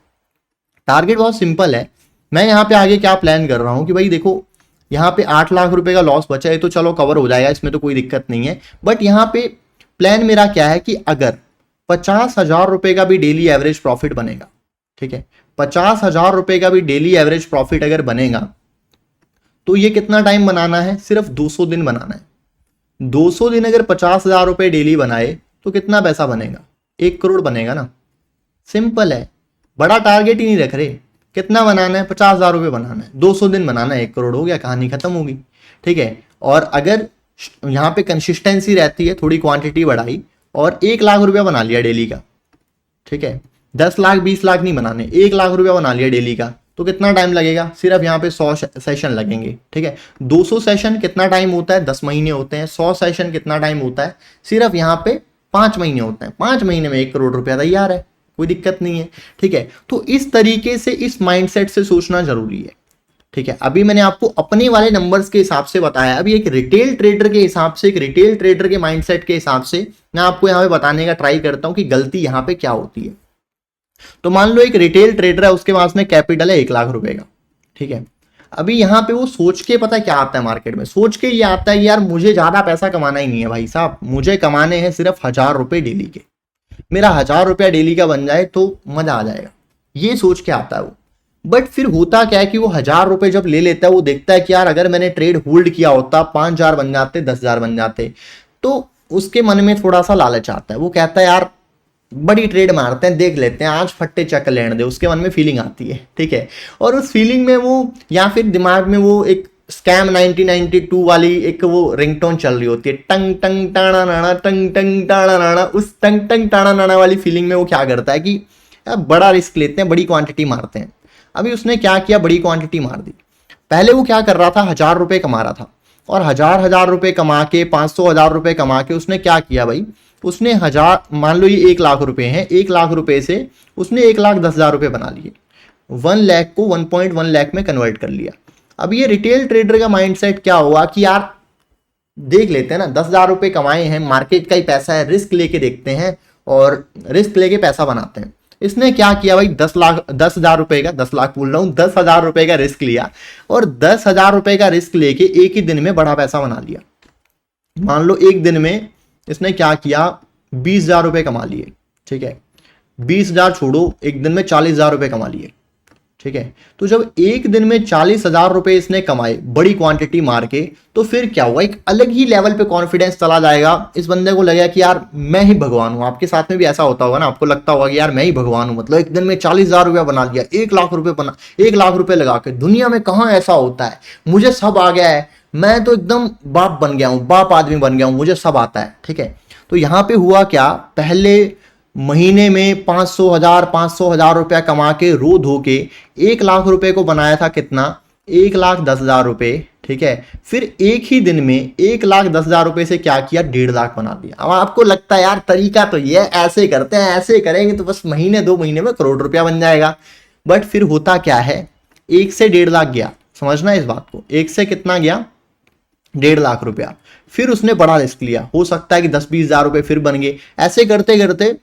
टारगेट बहुत सिंपल है। मैं यहाँ पे आगे क्या प्लान कर रहा हूं कि भाई देखो, यहाँ पे 8 लाख रुपए का लॉस बचा है तो चलो कवर हो जाएगा, इसमें तो कोई दिक्कत नहीं है। बट यहाँ पे प्लान मेरा क्या है कि अगर 50,000 रुपए का भी डेली एवरेज प्रॉफिट बनेगा, ठीक है, 50,000 रुपए का भी डेली एवरेज प्रॉफिट अगर बनेगा, तो ये कितना टाइम बनाना है, सिर्फ 200 दिन बनाना है। 200 दिन अगर 50,000 रुपए डेली बनाए तो कितना पैसा बनेगा, 1 करोड़ बनेगा ना। सिंपल है, बड़ा टारगेट ही नहीं रख रहे। कितना बनाना है, 50,000 रुपए बनाना है, 200 दिन बनाना है, 1 करोड़ हो गया, कहानी खत्म होगी, ठीक है। और अगर यहाँ पे कंसिस्टेंसी रहती है, थोड़ी क्वांटिटी बढ़ाई और 1 लाख रुपया बना लिया डेली का, ठीक है, 10 लाख 20 लाख नहीं बनाने, 1 लाख रुपया बना लिया डेली का, तो कितना टाइम लगेगा, सिर्फ यहाँ पे 100 सेशन लगेंगे, ठीक है। 200 सेशन कितना टाइम होता है, 10 महीने होते हैं। 100 सेशन कितना टाइम होता है, सिर्फ यहाँ पे 5 महीने होते हैं। 5 महीने में 1 करोड़ रुपया तैयार है, कोई दिक्कत नहीं है, ठीक है। तो इस तरीके से, इस माइंडसेट से सोचना जरूरी है, ठीक है। अभी मैंने आपको अपने वाले नंबर्स के हिसाब से बताया, अभी एक रिटेल ट्रेडर के हिसाब से, एक रिटेल ट्रेडर के माइंडसेट के हिसाब से मैं आपको यहाँ पे बताने का ट्राई करता हूँ कि गलती यहाँ पे क्या होती है। तो मान लो एक रिटेल ट्रेडर है, उसके पास में कैपिटल है 1 लाख रुपए का, ठीक है। अभी यहाँ पे वो सोच के, पता है क्या आता है मार्केट में, सोच के ये आता है यार मुझे ज्यादा पैसा कमाना ही नहीं है भाई साहब, मुझे कमाने हैं सिर्फ 1,000 रुपए डेली के, मेरा 1,000 रुपया डेली का बन जाए तो मजा आ जाएगा, ये सोच के आता है वो। बट फिर होता क्या है कि वो 1,000 रुपए जब ले लेता है, वो देखता है कि यार अगर मैंने ट्रेड होल्ड किया होता, 5,000 बन जाते, 10,000 बन जाते, तो उसके मन में थोड़ा सा लालच आता है। वो कहता है यार बड़ी ट्रेड मारते हैं, देख लेते हैं, आज फट्टे चक लेने दे, उसके मन में फीलिंग आती है, ठीक है। और उस फीलिंग में वो, या फिर दिमाग में वो एक स्कैम 1992 वाली एक वो रिंगटोन चल रही होती है, टंग टंग टाणा नाना, टंग टंग टाणा नाना, उस टंग टंग टाणा नाना वाली फीलिंग में वो क्या करता है कि यार बड़ा रिस्क लेते हैं, बड़ी क्वांटिटी मारते हैं। अभी उसने क्या किया, बड़ी क्वांटिटी मार दी। पहले वो क्या कर रहा था, 1,000 रुपए कमा रहा था, और 1,000 रुपए कमा के, 500,000 रुपए कमा के उसने क्या किया भाई, उसने 1,000, मान लो ये 1 लाख रुपए हैं, 1 लाख रुपए से उसने 1,10,000 रुपए बना लिए, 1 लाख को 1.1 लाख में कन्वर्ट कर लिया। अब ये रिटेल ट्रेडर का माइंडसेट क्या हुआ कि यार देख लेते हैं ना, 10,000 रुपए कमाए हैं, मार्केट का ही पैसा है, रिस्क लेके देखते हैं और रिस्क लेके पैसा बनाते हैं। इसने क्या किया भाई, 10,000 रुपए का, 10 लाख बोल रहा हूं, 10,000 रुपए का रिस्क लिया और 10,000 रुपए का रिस्क लेके एक ही दिन में बड़ा पैसा बना लिया। मान लो एक दिन में इसने क्या किया, 20,000 रुपए कमा लिए, ठीक है, 20,000 छोड़ो, एक दिन में 40,000 रुपए कमा लिए, ठीक है। तो जब एक दिन में 40,000 रुपए इसने कमाए बड़ी क्वांटिटी मार के, तो फिर क्या हुआ, एक अलग ही लेवल पे कॉन्फिडेंस चला जाएगा। इस बंदे को लगेगा कि यार मैं ही भगवान हूं। आपके साथ में भी ऐसा होता होगा ना, आपको लगता होगा कि यार मैं ही भगवान हूं, मतलब एक दिन में 40,000 रुपया बना लिया, 1 लाख रुपए बना, 1 लाख रुपए लगा के, दुनिया में कहां ऐसा होता है, मुझे सब आ गया है, मैं तो एकदम बाप बन गया हूं, बाप आदमी बन गया हूं, मुझे सब आता है, ठीक है। तो यहां पे हुआ क्या, पहले महीने में 500,000 रुपया कमा के रो धो के 1 लाख रुपए को बनाया था कितना, 1,10,000 रुपए, ठीक है। फिर एक ही दिन में 1,10,000 रुपए से क्या किया, 1.5 लाख बना दिया। अब आपको लगता है यार तरीका तो ये ऐसे करते हैं, ऐसे करेंगे तो बस महीने 2 महीने में करोड़ रुपया बन जाएगा। बट फिर होता क्या है, 1 से 1.5 लाख गया, समझना इस बात को, 1 से कितना गया, 1.5 लाख रुपया। फिर उसने बड़ा रिस्क लिया, हो सकता है कि 10-20 हजार रुपए फिर बन गए। ऐसे करते करते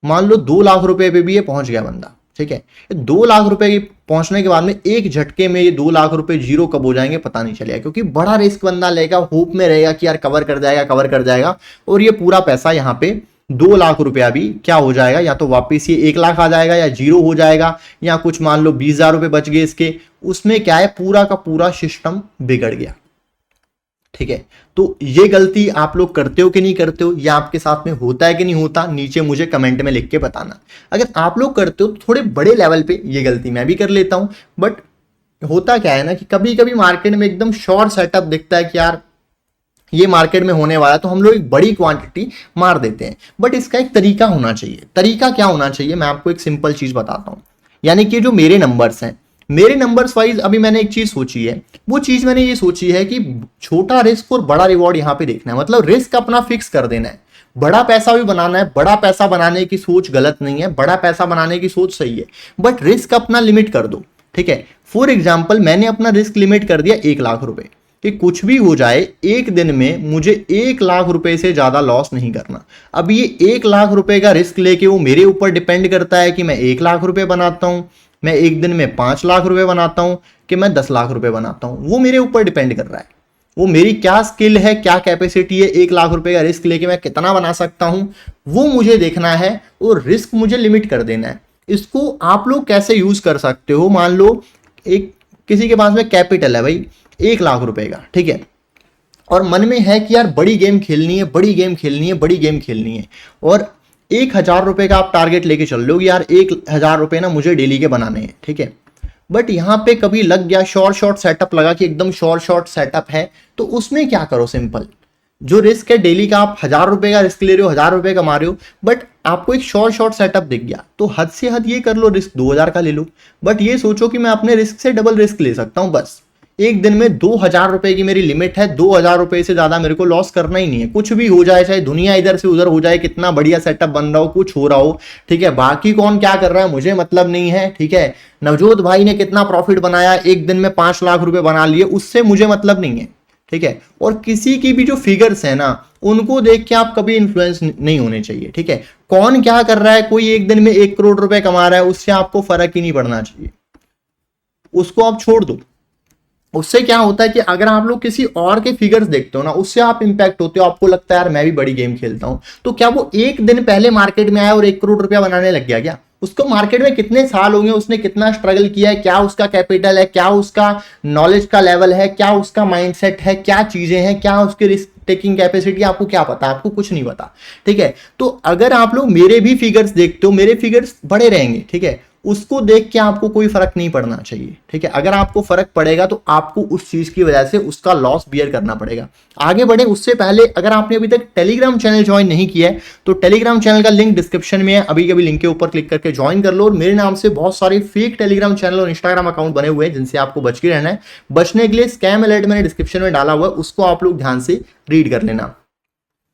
मान लो 2 लाख रुपए पे भी ये पहुंच गया बंदा, ठीक है, 2 लाख रुपए की पहुंचने के बाद में एक झटके में ये 2 लाख रुपए जीरो कब हो जाएंगे पता नहीं चलेगा, क्योंकि बड़ा रिस्क बंदा लेगा, होप में रहेगा कि यार कवर कर जाएगा, कवर कर जाएगा, और ये पूरा पैसा यहाँ पे 2 लाख रुपया भी क्या हो जाएगा, या तो वापिस ये 1 लाख आ जाएगा, या जीरो हो जाएगा, या कुछ मान लो 20,000 रुपए बच गए इसके, उसमें क्या है पूरा का पूरा सिस्टम बिगड़ गया। ठीक है, तो ये गलती आप लोग करते हो कि नहीं करते हो, या आपके साथ में होता है कि नहीं होता, नीचे मुझे कमेंट में लिख के बताना। अगर आप लोग करते हो तो थोड़े बड़े लेवल पे ये गलती मैं भी कर लेता हूं, बट होता क्या है ना कि कभी कभी मार्केट में एकदम शॉर्ट सेटअप दिखता है कि यार ये मार्केट में होने वाला, तो हम लोग एक बड़ी क्वांटिटी मार देते हैं। बट इसका एक तरीका होना चाहिए। तरीका क्या होना चाहिए, मैं आपको एक सिंपल चीज बताता हूं। यानी कि जो मेरे नंबर्स हैं, मेरे नंबर्स वाइज अभी मैंने एक चीज सोची है, वो चीज मैंने ये सोची है कि छोटा रिस्क और बड़ा रिवॉर्ड यहां पे देखना है। मतलब रिस्क अपना फिक्स कर देना है, बड़ा पैसा भी बनाना है। बड़ा पैसा बनाने की सोच गलत नहीं है, बड़ा पैसा बनाने की सोच सही है, बट रिस्क अपना लिमिट कर दो। ठीक है, फॉर एग्जाम्पल मैंने अपना रिस्क लिमिट कर दिया 1 लाख रुपए, कि कुछ भी हो जाए एक दिन में मुझे 1 लाख रुपए से ज्यादा लॉस नहीं करना। अब ये 1 लाख रुपए का रिस्क लेके वो मेरे ऊपर डिपेंड करता है कि मैं 1 लाख रुपए बनाता हूं, मैं एक दिन में 5 लाख रुपए बनाता हूं, कि मैं 10 लाख रुपए बनाता हूं, वो मेरे ऊपर डिपेंड कर रहा है। वो मेरी क्या स्किल है, क्या कैपेसिटी है, 1 लाख रुपए का रिस्क लेके मैं कितना बना सकता हूं, वो मुझे देखना है, और रिस्क मुझे लिमिट कर देना है। इसको आप लोग कैसे यूज कर सकते हो, मान लो एक किसी के पास में कैपिटल है भाई 1 लाख रुपए का, ठीक है, और मन में है कि यार बड़ी गेम खेलनी है, बड़ी गेम खेलनी है, बड़ी गेम खेलनी है, और 1,000 रुपए का आप टारगेट लेके चल लो, यार 1,000 रुपए ना मुझे डेली के बनाने हैं। ठीक है, बट यहां पे कभी लग गया शॉर्ट सेटअप लगा कि एकदम शॉर्ट सेटअप है, तो उसमें क्या करो, सिंपल जो रिस्क है डेली का, आप 1,000 रुपए का रिस्क ले रहे हो, 1,000 रुपए कमा रहे हो, बट आपको एक शॉर्ट सेटअप दिख गया, तो हद से हद ये कर लो, रिस्क 2,000 का ले लो, बट ये सोचो कि मैं अपने रिस्क से डबल रिस्क ले सकता हूं। बस एक दिन में 2,000 रुपए की मेरी लिमिट है, 2,000 रुपए से ज्यादा मेरे को लॉस करना ही नहीं है। कुछ भी हो जाए, चाहे दुनिया इधर से उधर हो जाए, कितना बढ़िया सेटअप बन रहा हो, कुछ हो रहा हो, ठीक है, बाकी कौन क्या कर रहा है मुझे मतलब नहीं है। ठीक है, नवजोत भाई ने कितना प्रॉफिट बनाया, एक दिन में 5 लाख रुपए बना लिए, उससे मुझे मतलब नहीं है। ठीक है, और किसी की भी जो फिगर्स है ना, उनको देख के आप कभी इन्फ्लुएंस नहीं होने चाहिए। ठीक है, कौन क्या कर रहा है, कोई एक दिन में 1 करोड़ रुपए कमा रहा है, उससे आपको फर्क ही नहीं पड़ना चाहिए, उसको आप छोड़ दो। उससे क्या होता है कि अगर आप लोग किसी और के फिगर्स देखते हो ना, उससे आप इंपैक्ट होते हो, आपको लगता है यार मैं भी बड़ी गेम खेलता हूं, तो क्या वो एक दिन पहले मार्केट में आया और 1 करोड़ रुपया बनाने लग गया क्या? उसको मार्केट में कितने साल होंगे, उसने कितना स्ट्रगल किया है, क्या उसका कैपिटल है, क्या उसका नॉलेज का लेवल है, क्या उसका माइंडसेट है, क्या चीजें हैं, क्या उसकी रिस्क टेकिंग कैपेसिटी, आपको क्या पता? आपको कुछ नहीं पता। ठीक है, तो अगर आप लोग मेरे भी फिगर्स देखते हो, मेरे फिगर्स बड़े रहेंगे, ठीक है, उसको देख के आपको कोई फर्क नहीं पड़ना चाहिए। ठीक है, अगर आपको फर्क पड़ेगा तो आपको उस चीज की वजह से उसका लॉस बियर करना पड़ेगा। आगे बढ़े उससे पहले अगर आपने अभी तक टेलीग्राम चैनल ज्वाइन नहीं किया है तो टेलीग्राम चैनल का लिंक डिस्क्रिप्शन में है, अभी कभी लिंक के ऊपर क्लिक करके ज्वाइन कर लो। और मेरे नाम से बहुत सारे फेक टेलीग्राम चैनल और इंस्टाग्राम अकाउंट बने हुए हैं जिनसे आपको बच के रहना है। बचने के लिए स्कैम अलर्ट मैंने डिस्क्रिप्शन में डाला हुआ है, उसको आप लोग ध्यान से रीड कर लेना।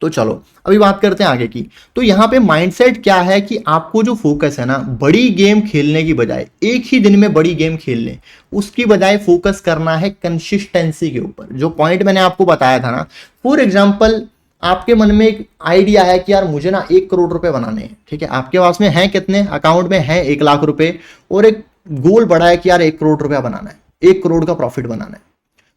तो चलो अभी बात करते हैं आगे की। तो यहां पे माइंडसेट क्या है कि आपको जो फोकस है ना, बड़ी गेम खेलने की बजाय, एक ही दिन में बड़ी गेम खेल लें, उसकी बजाय फोकस करना है कंसिस्टेंसी के ऊपर। जो पॉइंट मैंने आपको बताया था ना, फॉर एग्जांपल आपके मन में एक आइडिया है कि यार मुझे ना 1 करोड़ रुपए बनाने हैं। ठीक है, आपके पास में है कितने, अकाउंट में है 1 लाख रुपए, और एक गोल बढ़ा है कि यार 1 करोड़ रुपया बनाना है, 1 करोड़ का प्रॉफिट बनाना है।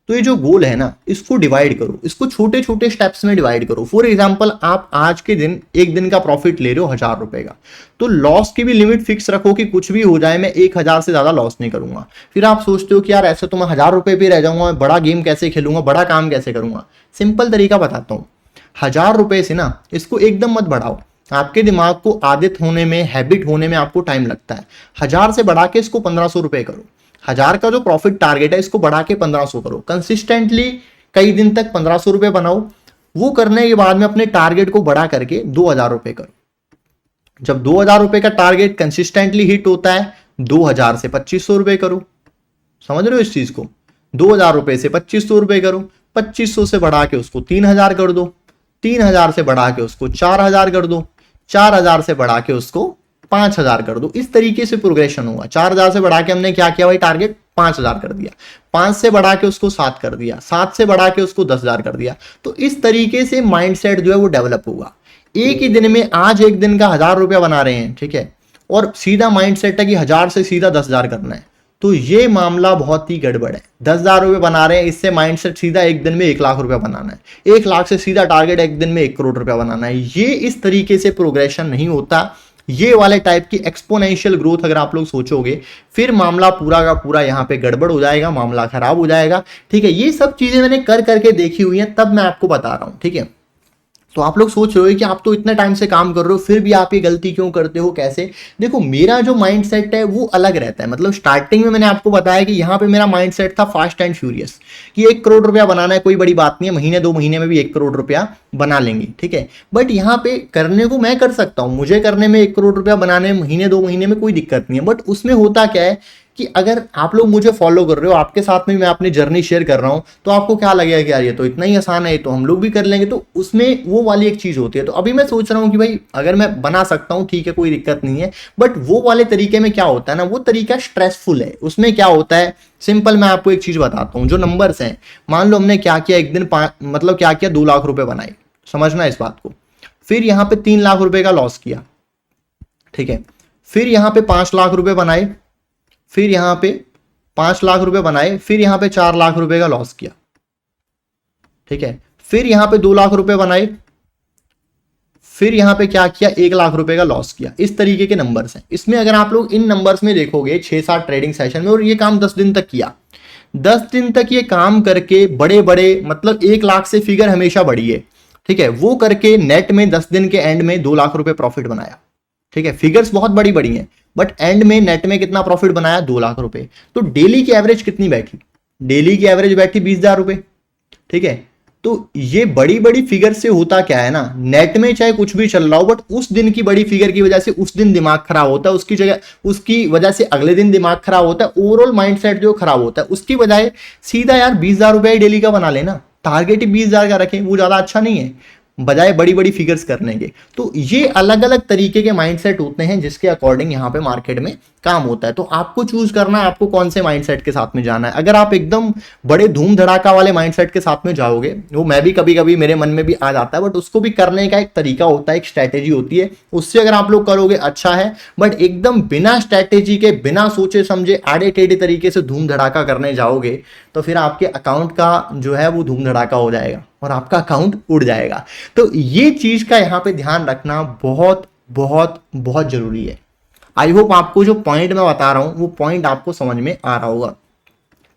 तो ये जो गोल है ना, इसको डिवाइड करो, इसको छोटे छोटे स्टेप्स में डिवाइड करो। फॉर एग्जांपल आप आज के दिन एक दिन का प्रॉफिट ले रहे हो 1,000 रुपए का, तो लॉस की भी लिमिट फिक्स रखो कि कुछ भी हो जाए मैं 1,000 से ज्यादा लॉस नहीं करूंगा। फिर आप सोचते हो कि यार ऐसे तो मैं 1,000 रुपए पे रह जाऊंगा, बड़ा गेम कैसे खेलूंगा, बड़ा काम कैसे करूंगा। सिंपल तरीका बताता हूं, 1,000 रुपए से ना इसको एकदम मत बढ़ाओ। आपके दिमाग को आदत होने में, हैबिट होने में आपको टाइम लगता है। 1,000 से बढ़ा के इसको 1,500 रुपए करो। 1,000 का जो प्रॉफिट टारगेट है इसको बढ़ा के 1,500 करो। कंसिस्टेंटली कई दिन तक 1,500 रुपए बनाओ। वो करने के बाद में अपने टारगेट को बढ़ा करके 2,000 रुपए करो। जब 2,000 रुपए का टारगेट कंसिस्टेंटली हिट होता है, 2,000 से 2,500 रुपए करो। समझ रहे हो इस चीज को? 2,000 रुपए से 2,500 रुपए करो, 2,500 से बढ़ा के उसको 3,000 कर दो, 3,000 से बढ़ा के उसको 4,000 कर दो, 4,000 से बढ़ा के उसको 5,000 कर दो। इस तरीके से प्रोग्रेशन होगा। 4,000 से बढ़ा के हमने क्या किया भाई, टारगेट 5,000 कर दिया, 5 से बढ़ा के उसको 7 कर दिया, 7 से बढ़ा के उसको 10,000 कर दिया। तो इस तरीके से माइंडसेट जो है वो डेवलप होगा। एक ही दिन में आज एक दिन का 1,000 रुपया बना रहे हैं, ठीक है, और सीधा माइंडसेट है कि 1000 से सीधा 10,000 करना है, तो ये मामला बहुत ही गड़बड़ है। 10,000 रुपये बना रहे हैं, इससे माइंडसेट सीधा एक दिन में 1,00,000 रुपया बनाना है, 1,00,000 से सीधा टारगेट एक दिन में 1 करोड़ रुपया बनाना है। ये इस तरीके से प्रोग्रेशन नहीं होता। ये वाले टाइप की एक्सपोनेंशियल ग्रोथ अगर आप लोग सोचोगे, फिर मामला पूरा का पूरा यहाँ पे गड़बड़ हो जाएगा, मामला खराब हो जाएगा। ठीक है, ये सब चीजें मैंने कर करके देखी हुई हैं, तब मैं आपको बता रहा हूं। ठीक है, तो आप लोग सोच रहे हो कि आप तो इतने टाइम से काम कर रहे हो, फिर भी आप ये गलती क्यों करते हो, कैसे? देखो, मेरा जो माइंडसेट है वो अलग रहता है। मतलब स्टार्टिंग में मैंने आपको बताया कि यहाँ पे मेरा माइंडसेट था फास्ट एंड फ्यूरियस, कि 1 करोड़ रुपया बनाना है, कोई बड़ी बात नहीं है, महीने 2 महीने में भी 1 करोड़ रुपया बना लेंगे। ठीक है, बट यहाँ पे करने को मैं कर सकता हूँ, मुझे करने में 1 करोड़ रुपया बनाने में महीने 2 महीने में कोई दिक्कत नहीं है। बट उसमें होता क्या है कि अगर आप लोग मुझे फॉलो कर रहे हो, आपके साथ में मैं अपनी जर्नी शेयर कर रहा हूं, तो आपको क्या लगेगा कि यार ये तो इतना ही आसान है, ये तो हम लोग भी कर लेंगे। तो उसमें वो वाली एक चीज होती है। तो अभी मैं सोच रहा हूं कि भाई अगर मैं बना सकता हूं, ठीक है, कोई दिक्कत नहीं है। बट वो वाले तरीके में क्या होता है ना, वो तरीका स्ट्रेसफुल है। उसमें क्या होता है, सिंपल मैं आपको एक चीज बताता हूँ। जो नंबर्स हैं, मान लो हमने क्या किया, एक दिन मतलब क्या किया, 2 लाख रुपए बनाए, समझना इस बात को। फिर यहाँ पे 3 लाख रुपए का लॉस किया। ठीक है, फिर यहाँ पे 5 लाख रुपए बनाए, फिर यहाँ पे 5 लाख रुपए बनाए, फिर यहां पे 4 लाख रुपए का लॉस किया। ठीक है, फिर यहां पे 2 लाख रुपए बनाए, फिर यहां पे क्या किया, 1 लाख रुपए का लॉस किया। इस तरीके के नंबर्स हैं। इसमें अगर आप लोग इन नंबर्स में देखोगे 6-7 ट्रेडिंग सेशन में, और ये काम 10 दिन तक किया, 10 दिन तक ये काम करके बड़े बड़े, मतलब 1 लाख से फिगर हमेशा बढ़ी है। ठीक है, वो करके नेट में 10 दिन के एंड में 2 लाख रुपए प्रॉफिट बनाया। ठीक है, फिगर्स बहुत बड़ी बड़ी हैं, बट एंड में नेट में कितना प्रॉफिट बनाया, 2 लाख रुपए। तो डेली की एवरेज कितनी बैठी, डेली की एवरेज बैठी 20,000 रुपए। ठीक है, तो ये बड़ी बड़ी फिगर से होता क्या है ना, नेट में चाहे कुछ भी चल रहा हो, बट उस दिन की बड़ी फिगर की वजह से उस दिन दिमाग खराब होता है, उसकी जगह उसकी वजह से अगले दिन दिमाग खराब होता है, ओवरऑल माइंडसेट जो खराब होता है। उसकी बजाय सीधा यार 20,000 रुपए डेली का बना लेना, टारगेट ही 20,000 का रखें, वो ज्यादा अच्छा नहीं है बजाय बड़ी बड़ी फिगर्स करने के। तो ये अलग अलग तरीके के माइंडसेट होते हैं, जिसके अकॉर्डिंग यहाँ पे मार्केट में काम होता है। तो आपको चूज करना है आपको कौन से माइंडसेट के साथ में जाना है। अगर आप एकदम बड़े धूम धड़ाका वाले माइंडसेट के साथ में जाओगे, वो मैं भी कभी कभी मेरे मन में भी आ जाता है, बट उसको भी करने का एक तरीका होता है, एक स्ट्रैटेजी होती है, उससे अगर आप लोग करोगे अच्छा है। बट एकदम बिना स्ट्रैटेजी के, बिना सोचे समझे, आड़े टेढ़े तरीके से धूम धड़ाका करने जाओगे, तो फिर आपके अकाउंट का जो है वो धूम धड़ाका हो जाएगा और आपका अकाउंट उड़ जाएगा। तो ये चीज का यहाँ पे ध्यान रखना बहुत बहुत बहुत जरूरी है। आई होप आपको जो पॉइंट मैं बता रहा हूं वो पॉइंट आपको समझ में आ रहा होगा।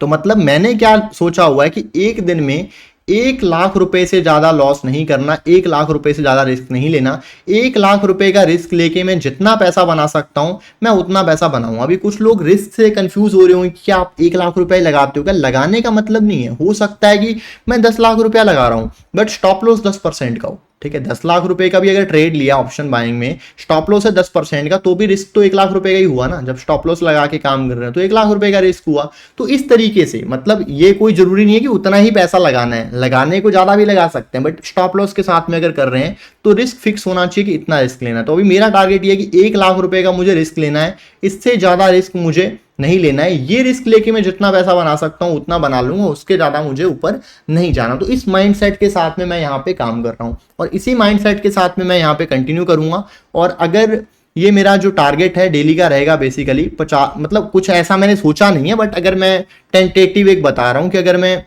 तो मतलब मैंने क्या सोचा हुआ है कि एक दिन में 1 लाख रुपए से ज्यादा लॉस नहीं करना, 1 लाख रुपए से ज्यादा रिस्क नहीं लेना। 1 लाख रुपए का रिस्क लेके मैं जितना पैसा बना सकता हूं मैं उतना पैसा बनाऊं। अभी कुछ लोग रिस्क से कंफ्यूज हो रहे होंगे कि आप 1 लाख रुपए लगाते हो क्या। लगाने का मतलब नहीं है, हो सकता है कि मैं 10 लाख रुपया लगा रहा हूं बट स्टॉप लॉस 10% का हो। ठीक है, 10 लाख रुपए का भी अगर ट्रेड लिया ऑप्शन बाइंग में, स्टॉप लॉस है 10% का, तो भी रिस्क तो 1 लाख रुपए का ही हुआ ना। जब स्टॉप लॉस लगा के काम कर रहे हैं तो 1 लाख रुपए का रिस्क हुआ। तो इस तरीके से मतलब ये कोई जरूरी नहीं है कि उतना ही पैसा लगाना है, लगाने को ज्यादा भी लगा सकते हैं, बट स्टॉप लॉस के साथ में अगर कर रहे हैं तो रिस्क फिक्स होना चाहिए कि इतना रिस्क लेना है। तो अभी मेरा टारगेट ये है कि 1 लाख रुपए का मुझे रिस्क लेना है, इससे ज्यादा रिस्क मुझे नहीं लेना है। ये रिस्क लेके मैं जितना पैसा बना सकता हूं उतना बना लूंगा, उसके ज्यादा मुझे ऊपर नहीं जाना। तो इस माइंडसेट के साथ में मैं यहाँ पे काम कर रहा हूं और इसी माइंडसेट के साथ में मैं यहाँ पे कंटिन्यू करूंगा। और अगर ये मेरा जो टारगेट है डेली का रहेगा बेसिकली 50, मतलब कुछ ऐसा मैंने सोचा नहीं है, बट अगर मैं टेंटेटिव एक बता रहा हूं कि अगर मैं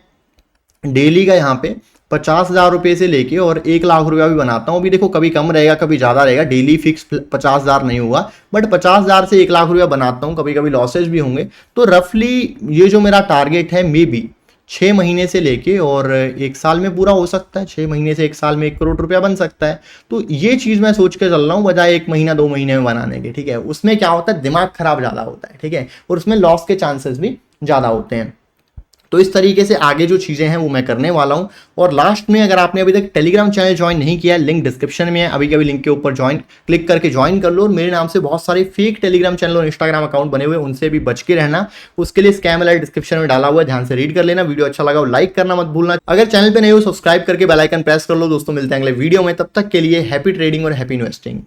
डेली का यहाँ पे 50,000 रुपए से लेके और 1 लाख रुपया भी बनाता हूँ। अभी देखो कभी कम रहेगा कभी ज्यादा रहेगा, डेली फिक्स 50,000 नहीं होगा, बट 50,000 से 1 लाख रुपया बनाता हूँ। कभी कभी लॉसेज भी होंगे। तो रफली ये जो मेरा टारगेट है मे बी 6 महीने से लेके और 1 साल में पूरा हो सकता है। 6 महीने से 1 साल में 1 करोड़ रुपया बन सकता है। तो ये चीज मैं सोच के चल रहा हूँ बजाय 1 महीना 2 महीने में बनाने के। ठीक है, उसमें क्या होता है, दिमाग खराब ज्यादा होता है। ठीक है, और उसमें लॉस के चांसेस भी ज्यादा होते हैं। तो इस तरीके से आगे जो चीजें हैं वो मैं करने वाला हूं। और लास्ट में अगर आपने अभी तक टेलीग्राम चैनल ज्वाइन नहीं किया, लिंक डिस्क्रिप्शन में है, अभी कभी लिंक के ऊपर ज्वाइन क्लिक करके ज्वाइन कर लो। और मेरे नाम से बहुत सारे फेक टेलीग्राम चैनल और इंस्टाग्राम अकाउंट बने हुए, उनसे भी बच के रहना। उसके लिए स्कैम अलर्ट डिस्क्रिप्शन में डाला हुआ है, ध्यान से रीड कर लेना। वीडियो अच्छा लगा लाइक करना मत भूलना। अगर चैनल पे नहीं हो सब्सक्राइब करके बेल आइकन प्रेस कर लो। दोस्तों मिलते हैं अगले वीडियो में, तब तक के लिए हैप्पी ट्रेडिंग और हैप्पी इन्वेस्टिंग।